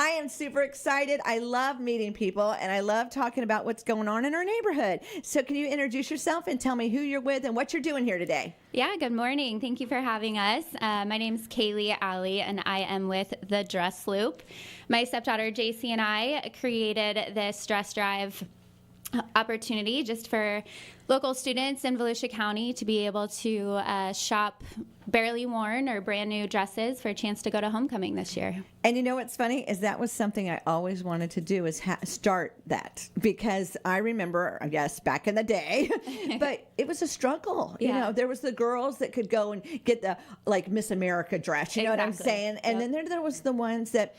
I am super excited. I love meeting people and I love talking about what's going on in our neighborhood. So can you introduce yourself and tell me who you're with and what you're doing here today? Yeah, good morning. Thank you for having us. My name's Kaylee Alley, and I am with the Dress Loop. My stepdaughter JC and I created this dress drive opportunity just for local students in Volusia County to be able to shop barely worn or brand new dresses for a chance to go to homecoming this year. And you know what's funny is that was something I always wanted to do is start that, because I remember, I guess, back in the day, but it was a struggle. Yeah. You know, there was the girls that could go and get the like Miss America dress, you know what I'm saying? And then there was the ones that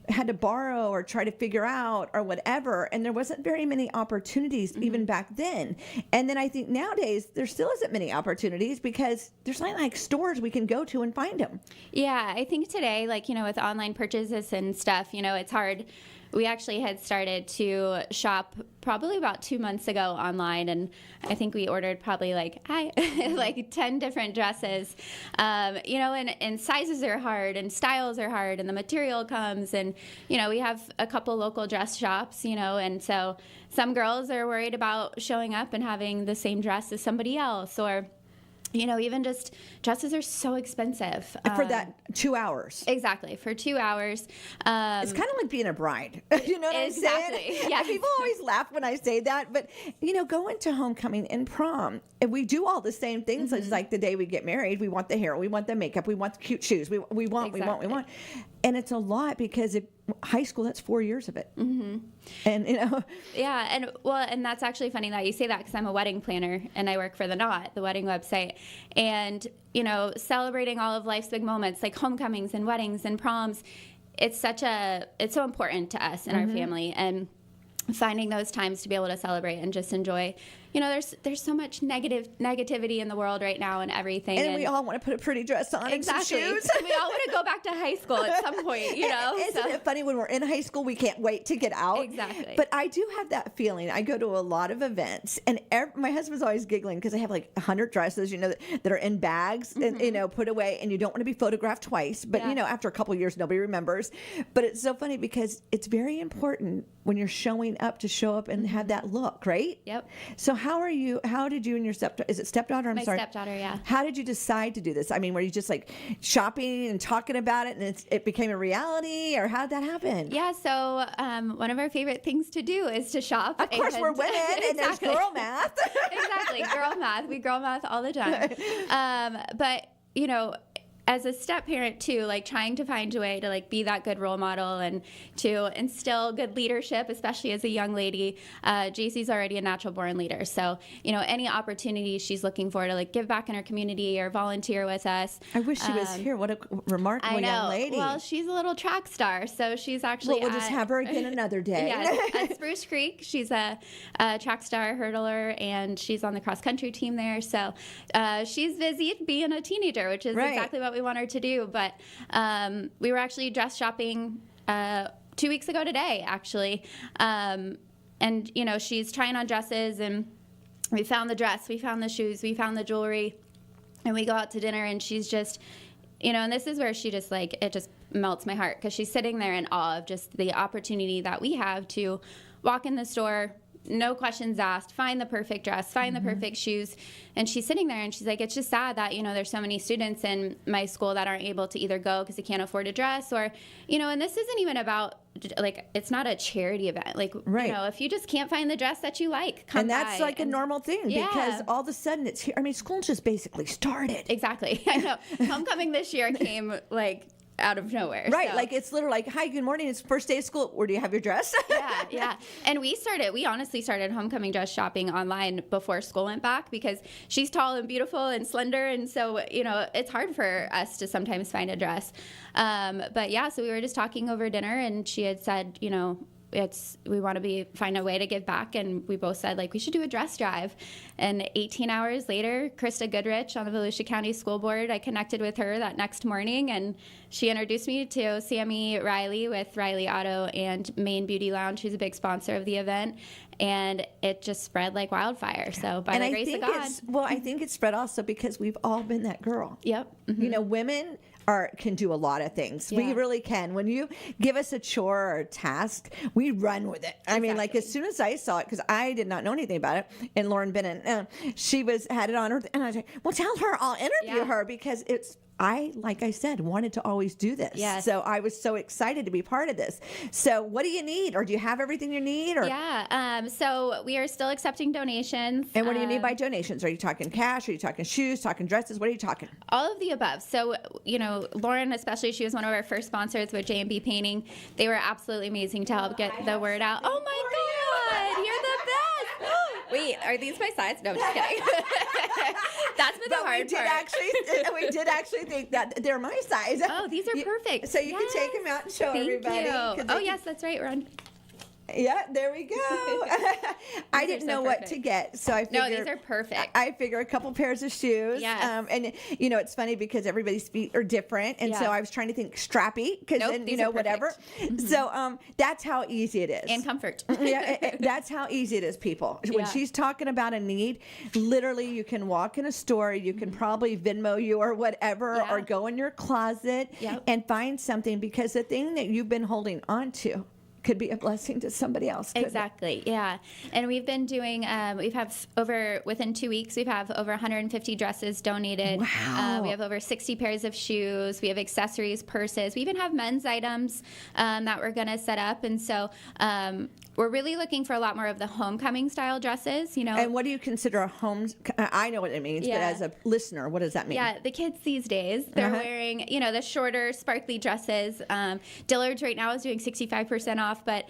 had to borrow or try to figure out or whatever. And there wasn't very many opportunities even back then. And then I think nowadays there still isn't many opportunities because there's not like stores we can go to and find them. Yeah, I think today, like, you know, with online purchases and stuff, you know, it's hard. We actually had started to shop probably about 2 months ago online, and I think we ordered probably like 10 different dresses. You know, and sizes are hard, and styles are hard, and the material comes, and, you know, we have a couple local dress shops, you know, and so some girls are worried about showing up and having the same dress as somebody else, or, you know, even just dresses are so expensive. For that 2 hours. Exactly, for 2 hours. It's kind of like being a bride. You know what I'm saying? Yeah. And people always laugh when I say that. But, you know, going to homecoming and prom, and we do all the same things. It's like the day we get married, we want the hair, we want the makeup, we want the cute shoes. We want. And it's a lot because high school, that's 4 years of it. And, you know. Yeah, and that's actually funny that you say that, because I'm a wedding planner and I work for the Knot, the wedding website. And, you know, celebrating all of life's big moments like homecomings and weddings and proms, it's so important to us and our family. And finding those times to be able to celebrate and just enjoy. You know, there's so much negativity in the world right now and everything. And we all want to put a pretty dress on and some shoes. And we all want to go back to high school at some point, you know. Isn't it funny when we're in high school, we can't wait to get out? Exactly. But I do have that feeling. I go to a lot of events, and my husband's always giggling because I have like 100 dresses, you know, that are in bags and, you know, put away, and you don't want to be photographed twice. But, you know, after a couple of years, nobody remembers. But it's so funny because it's very important when you're showing up to show up and have that look, right? Yep. So how did you and your stepdaughter, is it stepdaughter? My stepdaughter, yeah. How did you decide to do this? I mean, were you just like shopping and talking about it and it became a reality, or how did that happen? Yeah, so one of our favorite things to do is to shop. Of course, we're women and there's girl math. Exactly, girl math. We girl math all the time. But, you know, as a step parent too, like trying to find a way to like be that good role model and to instill good leadership, especially as a young lady. JC's already a natural born leader. So, you know, any opportunity she's looking for to like give back in her community or volunteer with us. I wish she was here. What a remarkable young lady. Well, she's a little track star. So she's actually we'll just have her again another day. Yes, at Spruce Creek. She's a track star hurdler, and she's on the cross country team there. So she's busy being a teenager, which is exactly what we want her to do. But we were actually dress shopping 2 weeks ago today, actually. And, you know, she's trying on dresses, and we found the dress, we found the shoes, we found the jewelry, and we go out to dinner, and she's just, you know, and this is where she just like, it just melts my heart, because she's sitting there in awe of just the opportunity that we have to walk in the store, no questions asked, find the perfect dress, find the perfect shoes. And she's sitting there and she's like, it's just sad that, you know, there's so many students in my school that aren't able to either go because they can't afford a dress, or, you know, and this isn't even about, like, it's not a charity event. Like, you know, if you just can't find the dress that you like, come and that's by. Like a normal thing, because all of a sudden it's here. I mean, school just basically started. Exactly. I know. Homecoming this year came like out of nowhere. Right. So. Like, it's literally like, hi, good morning. It's first day of school. Where do you have your dress? Yeah. And we honestly started homecoming dress shopping online before school went back, because she's tall and beautiful and slender. And so, you know, it's hard for us to sometimes find a dress. But yeah, so we were just talking over dinner, and she had said, you know, we want to find a way to give back, and we both said, like, we should do a dress drive. And 18 hours later, Krista Goodrich on the Volusia County School Board, I connected with her that next morning, and she introduced me to Sammy Riley with Riley Auto and Maine Beauty Lounge, who's a big sponsor of the event. And it just spread like wildfire. So by the grace of God. I think it spread also because we've all been that girl. Yep. You know, women can do a lot of things. Yeah. We really can. When you give us a chore or a task, we run with it. I mean, like as soon as I saw it, because I did not know anything about it, and Lauren Bennett, she had it on her, and I was like, well, tell her I'll interview her, because like I said, wanted to always do this. Yes. So I was so excited to be part of this. So what do you need? Or do you have everything you need? Or so we are still accepting donations. And what do you need by donations? Are you talking cash? Are you talking shoes? Talking dresses? What are you talking? All of the above. So, Lauren, especially, she was one of our first sponsors with J&B Painting. They were absolutely amazing to help get the word out. Oh my God, you're the best. Wait, are these my size? No, I'm just kidding. That's been the hard part. We did actually think that they're my size. Oh, these are perfect. So you can take them out and show everybody. Oh, yes, that's right. We're on. Yeah, there we go. I didn't know what to get, so I figured. No, these are perfect. I figure a couple pairs of shoes. Yes. And it's funny because everybody's feet are different, and so I was trying to think strappy because then whatever. Mm-hmm. So that's how easy it is. And comfort. That's how easy it is, people. When she's talking about a need, literally you can walk in a store, you can probably Venmo you or whatever, or go in your closet and find something, because the thing that you've been holding on to could be a blessing to somebody else. Exactly. Yeah. And we've been doing, within 2 weeks, we've have over 150 dresses donated. Wow. We have over 60 pairs of shoes. We have accessories, purses. We even have men's items that we're going to set up. And so we're really looking for a lot more of the homecoming style dresses, And what do you consider a home? I know what it means, but as a listener, what does that mean? Yeah, the kids these days, they're wearing, the shorter, sparkly dresses. Dillard's right now is doing 65% off, but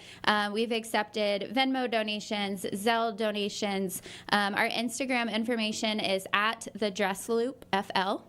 we've accepted Venmo donations, Zelle donations. Our Instagram information is at the Dress Loop FL.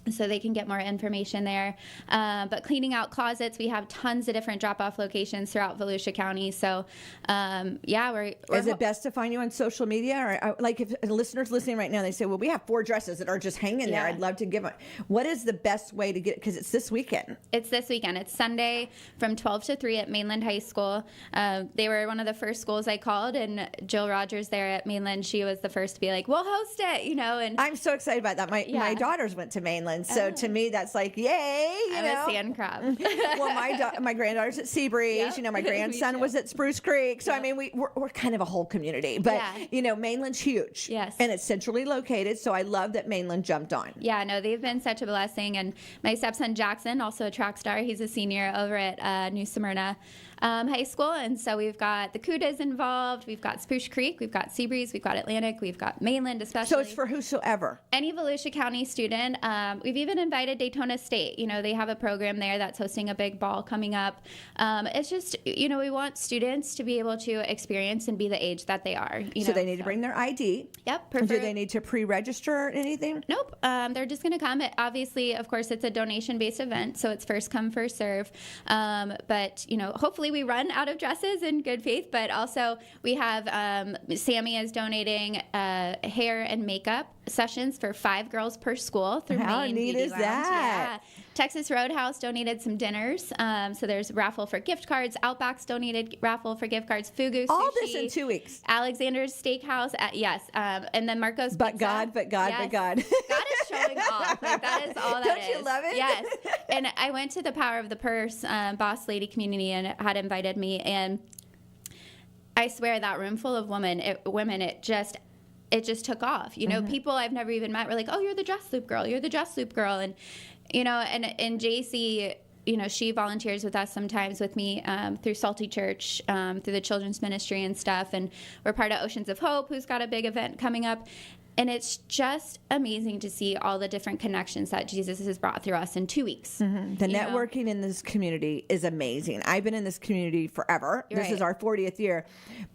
So they can get more information there. But cleaning out closets, we have tons of different drop-off locations throughout Volusia County. So, we're Is it best to find you on social media? Or like if listeners listening right now, they say, well, we have 4 dresses that are just hanging there. I'd love to give them. What is the best way to get it? Because it's this weekend. It's this weekend. It's Sunday from 12 to 3 at Mainland High School. They were one of the first schools I called, and Jill Rogers there at Mainland, she was the first to be like, we'll host it, And I'm so excited about that. My daughters went to Mainland. So to me, that's like, yay, I'm a sand crab. Well, my granddaughter's at Seabreeze. My grandson was at Spruce Creek. So, I mean, we're kind of a whole community. But, Mainland's huge. Yes. And it's centrally located. So I love that Mainland jumped on. Yeah, no, they've been such a blessing. And my stepson, Jackson, also a track star. He's a senior over at New Smyrna High School. And so we've got the Cudas involved. We've got Spruce Creek. We've got Seabreeze. We've got Atlantic. We've got Mainland, especially. So it's for whosoever. Any Volusia County student. We've even invited Daytona State. They have a program there that's hosting a big ball coming up. It's just, we want students to be able to experience and be the age that they are. So they need to bring their ID. Yep. Do they need to pre-register or anything? Nope. They're just going to come. Obviously, of course, it's a donation-based event, so it's first come, first serve. But, hopefully we run out of dresses in good faith, but also we have Sammy is donating hair and makeup sessions for 5 girls per school through How Maine neat Beauty is Lounge. that? Yeah. Texas Roadhouse donated some dinners. So there's raffle for gift cards. Outback's donated raffle for gift cards. Fugu Sushi. All this in 2 weeks. Alexander's Steakhouse. Yes. And then Marco's But Pizza. God. Yes. God is showing off. Like, that is all that Don't is. you love it? Yes. And I went to the Power of the Purse Boss Lady community and had invited me. And I swear that room full of women, it just took off. People I've never even met were like, oh, you're the Dress Loop girl. You're the Dress Loop girl. And, and JC, she volunteers with us sometimes with me through Salty Church, through the children's ministry and stuff. And we're part of Oceans of Hope, who's got a big event coming up. And it's just amazing to see all the different connections that Jesus has brought through us in 2 weeks. Mm-hmm. The networking in this community is amazing. I've been in this community forever. This is our 40th year.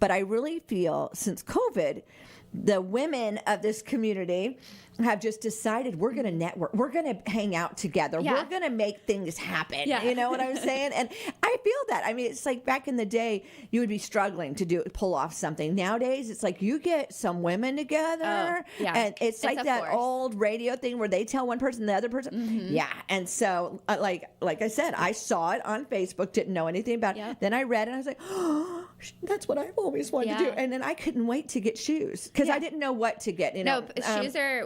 But I really feel since COVID, the women of this community have just decided we're going to network. We're going to hang out together. Yeah. We're going to make things happen. Yeah. You know what I'm saying? And I feel that. I mean, it's like back in the day, you would be struggling to pull off something. Nowadays, it's like you get some women together, and it's like that old radio thing where they tell one person, the other person. Mm-hmm. Yeah. And so, like I said, I saw it on Facebook, didn't know anything about it. Then I read it, and I was like, oh, that's what I've always wanted to do. And then I couldn't wait to get shoes because I didn't know what to get. No,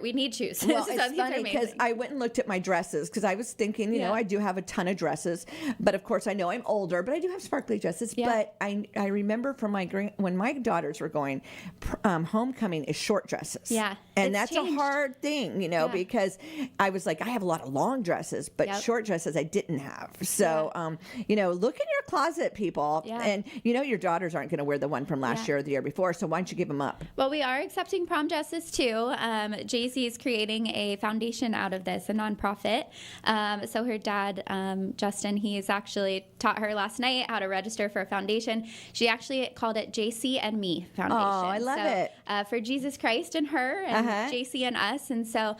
we need shoes. Well, it's funny because I went and looked at my dresses because I was thinking, you know, I do have a ton of dresses, but of course I know I'm older, but I do have sparkly dresses. But I remember from when my daughters were going, homecoming is short dresses. Yeah. And that's changed. A hard thing, you know, because I was like, I have a lot of long dresses, but short dresses I didn't have. So, you know, look in your closet, people. Yeah. And, you know, your daughters aren't going to wear the one from last year or the year before. So why don't you give them up? Well, we are accepting prom dresses too. JC is creating a foundation out of this, a nonprofit. So her dad, Justin, he's actually taught her last night how to register for a foundation. She actually called it JC and Me Foundation. Oh, I love it. For Jesus Christ and her and JC and us. And so,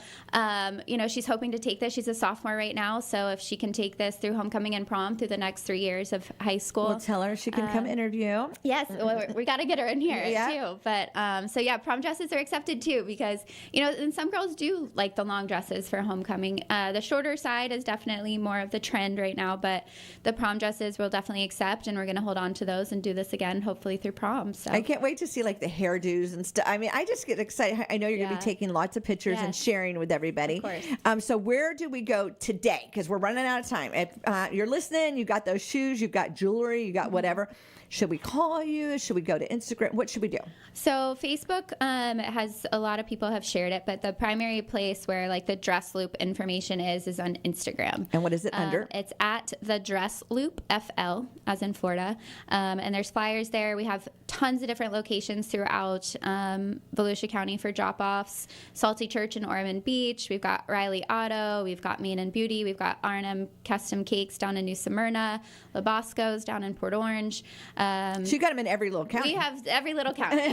you know, she's hoping to take this. She's a sophomore right now. So if she can take this through homecoming and prom through the next 3 years of high school. We'll tell her she can come interview. Yes. Well, we got to get her in here too. But so yeah, prom dresses are accepted too because, you know, and some girls do like the long dresses for homecoming. The shorter side is definitely more of the trend right now, but the prom dresses we'll definitely accept, and we're going to hold on to those and do this again, hopefully through prom. So I can't wait to see like the hairdos and stuff. I mean, I just get excited. I know you're going to be taking lots of pictures and sharing with everybody. Of course. So where do we go today? Because we're running out of time. If you're listening, you got those shoes, you've got jewelry, you got whatever. Should we call you? Should we go to Instagram? What should we do? So Facebook has a lot of people have shared it, but the primary place where like the Dress Loop information is on Instagram. And what is it under? It's at the Dress Loop FL, as in Florida. And there's flyers there. We have tons of different locations throughout Volusia County for drop-offs. Salty Church in Ormond Beach. We've got Riley Auto. We've got Main and Beauty. We've got R&M Custom Cakes down in New Smyrna. Labosco's down in Port Orange. So you got them in every little county. We have every little county.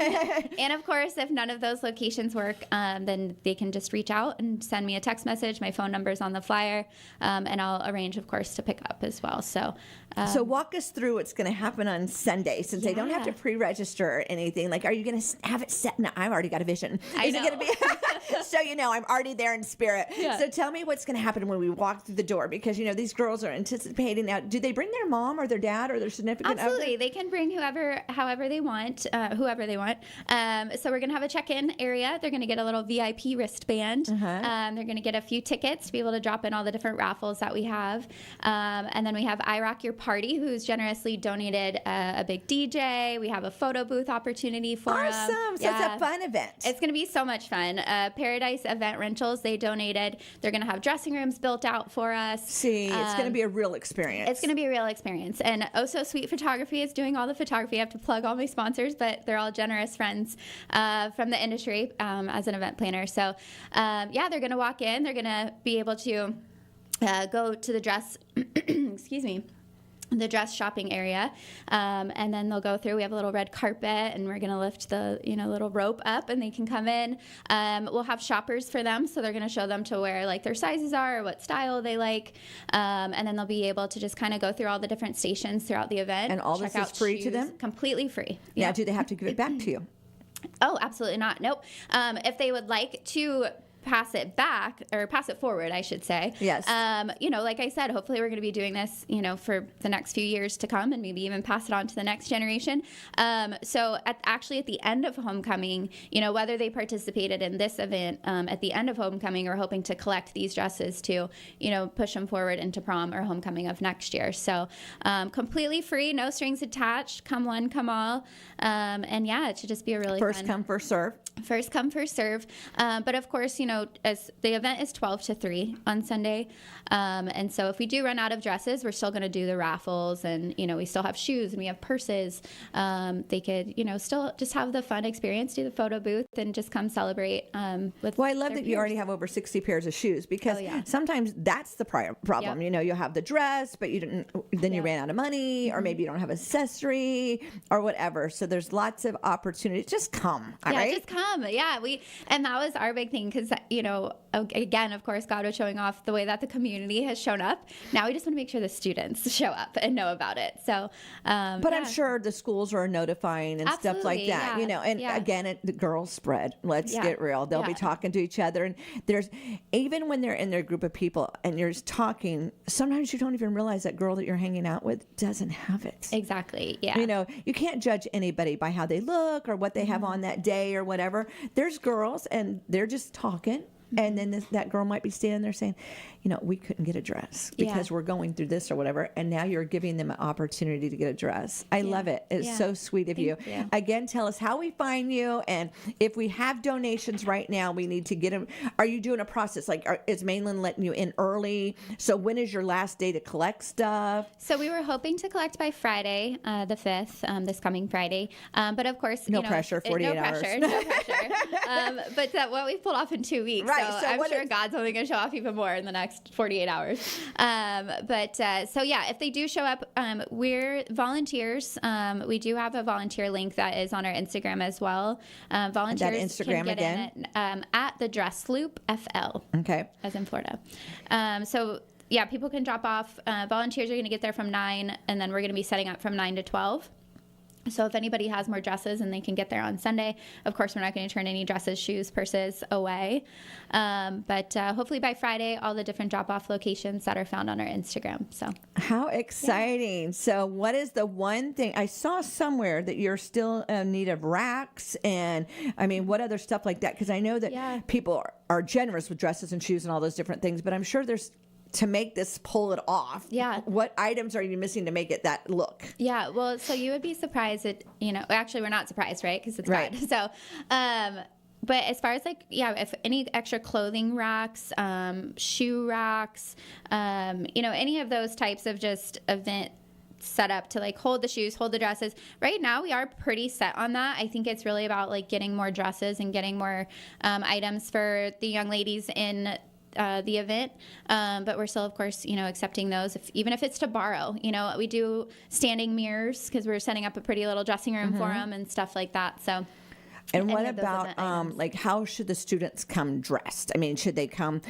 And of course, if none of those locations work, then they can just reach out and send me a text message. My phone number is on the flyer, and I'll arrange, of course, to pick up as well. So walk us through what's going to happen on Sunday, since they don't have to pre-register or anything. Like, are you going to have it set? No, I've already got a vision. Is it going to be? So you know, I'm already there in spirit. Yeah. So tell me what's going to happen when we walk through the door, because you know these girls are anticipating. Now, do they bring their mom or their dad or their significant other? Absolutely, they can bring however they want, whoever they want. So we're going to have a check-in area. They're going to get a little VIP wristband. They're going to get a few tickets to be able to drop in all the different raffles that we have. And then we have I Rock Your Party, who's generously donated a big DJ. We have a photo booth opportunity for them. Awesome. So it's a fun event. It's going to be so much fun. Paradise Event Rentals, they donated. They're going to have dressing rooms built out for us. See, it's going to be a real experience. It's going to be a real experience. And Oh So Sweet Photography is doing all the photography. I have to plug all my sponsors, but they're all generous friends from the industry as an event planner. So, they're going to walk in. They're going to be able to go to the dress, the dress shopping area, and then they'll go through. We have a little red carpet, and we're going to lift the little rope up, and they can come in. We'll have shoppers for them, so they're going to show them to where like their sizes are or what style they like, and then they'll be able to just kind of go through all the different stations throughout the event. And all this is free to them? Completely free. Yeah. Do they have to give it back to you? Oh, absolutely not. Nope. If they would like to pass it back, or pass it forward, I should say. Yes. Like I said, hopefully we're going to be doing this, for the next few years to come, and maybe even pass it on to the next generation. So at the end of homecoming, whether they participated in this event at the end of homecoming, or hoping to collect these dresses to, push them forward into prom or homecoming of next year. So completely free, no strings attached. Come one, come all. It should just be a really first fun. Come, first serve. First come, first serve. But of course, as the event is 12 to 3 on Sunday. And so if we do run out of dresses, we're still going to do the raffles, and, we still have shoes and we have purses. They could, still just have the fun experience, do the photo booth, and just come celebrate with. Well, I love that you already have over 60 pairs of shoes, because sometimes that's the problem. Yep. You have the dress, but you didn't, then you ran out of money, or maybe you don't have accessory or whatever. So there's lots of opportunities. Just come. All right? Just come. come. Yeah, and that was our big thing because, again, of course, God was showing off the way that the community has shown up. Now we just want to make sure the students show up and know about it. So, but I'm sure the schools are notifying and stuff like that, and again, the girls spread. Let's get real. They'll be talking to each other. And there's, even when they're in their group of people and you're talking, sometimes you don't even realize that girl that you're hanging out with doesn't have it. Exactly. Yeah. You can't judge anybody by how they look or what they have on that day or whatever. There's girls and they're just talking. And then that girl might be standing there saying, we couldn't get a dress because we're going through this or whatever. And now you're giving them an opportunity to get a dress. I love it. It's so sweet of you. Thank you. Again, tell us how we find you. And if we have donations right now, we need to get them. Are you doing a process? Like, is Mainland letting you in early? So when is your last day to collect stuff? So we were hoping to collect by Friday, the 5th, this coming Friday. But of course, no pressure, 48 hours. No pressure. But what we've pulled off in 2 weeks. Right. So I'm sure God's only going to show off even more in the next 48 hours. If they do show up, we're volunteers. We do have a volunteer link that is on our Instagram as well. Volunteers that Instagram can get again? in at the Dress Loop FL. Okay. As in Florida. People can drop off. Volunteers are going to get there from 9, and then we're going to be setting up from 9 to 12. So if anybody has more dresses and they can get there on Sunday, of course, we're not going to turn any dresses, shoes, purses away. But hopefully by Friday, all the different drop-off locations that are found on our Instagram. So how exciting. Yeah. So what is the one thing I saw somewhere that you're still in need of racks and what other stuff like that? Because I know that people are generous with dresses and shoes and all those different things, but I'm sure there's to make this pull it off. Yeah. What items are you missing to make it that look? Yeah. Well, so you would be surprised that, actually we're not surprised, right? Because it's right. God. So, but as far as if any extra clothing racks, shoe racks, any of those types of just event set up to hold the shoes, hold the dresses. Right now we are pretty set on that. I think it's really about getting more dresses and getting more items for the young ladies in the event, but we're still, of course, accepting those, even if it's to borrow. We do standing mirrors because we're setting up a pretty little dressing room for them and stuff like that. So, and what about how should the students come dressed? Should they come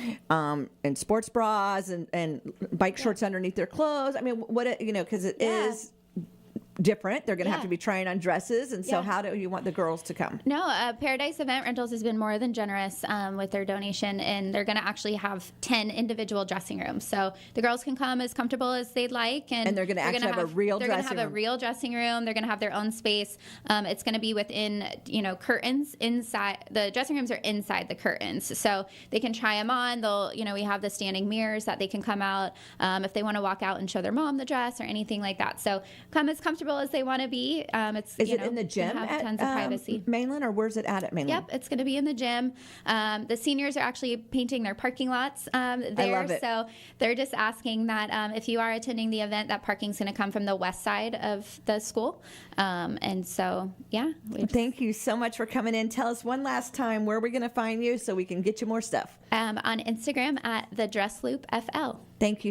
in sports bras and bike shorts underneath their clothes? Because it is different. They're going to have to be trying on dresses. And so how do you want the girls to come? No, Paradise Event Rentals has been more than generous with their donation, and they're going to actually have 10 individual dressing rooms. So the girls can come as comfortable as they'd like. And they're going to actually have a real dressing room. They're going to have a real dressing room. They're going to have their own space. It's going to be within, curtains inside. The dressing rooms are inside the curtains. So they can try them on. We have the standing mirrors that they can come out if they want to walk out and show their mom the dress or anything like that. So come as comfortable as they want to be. Is it in the gym have at tons of privacy. Mainland, or where's it at Mainland? Yep, it's going to be in the gym. The seniors are actually painting their parking lots there. I love it. So they're just asking that if you are attending the event, that parking's going to come from the west side of the school. And so, thank you so much for coming in. Tell us one last time where we're going to find you so we can get you more stuff. On Instagram at the Dress Loop FL. Thank you.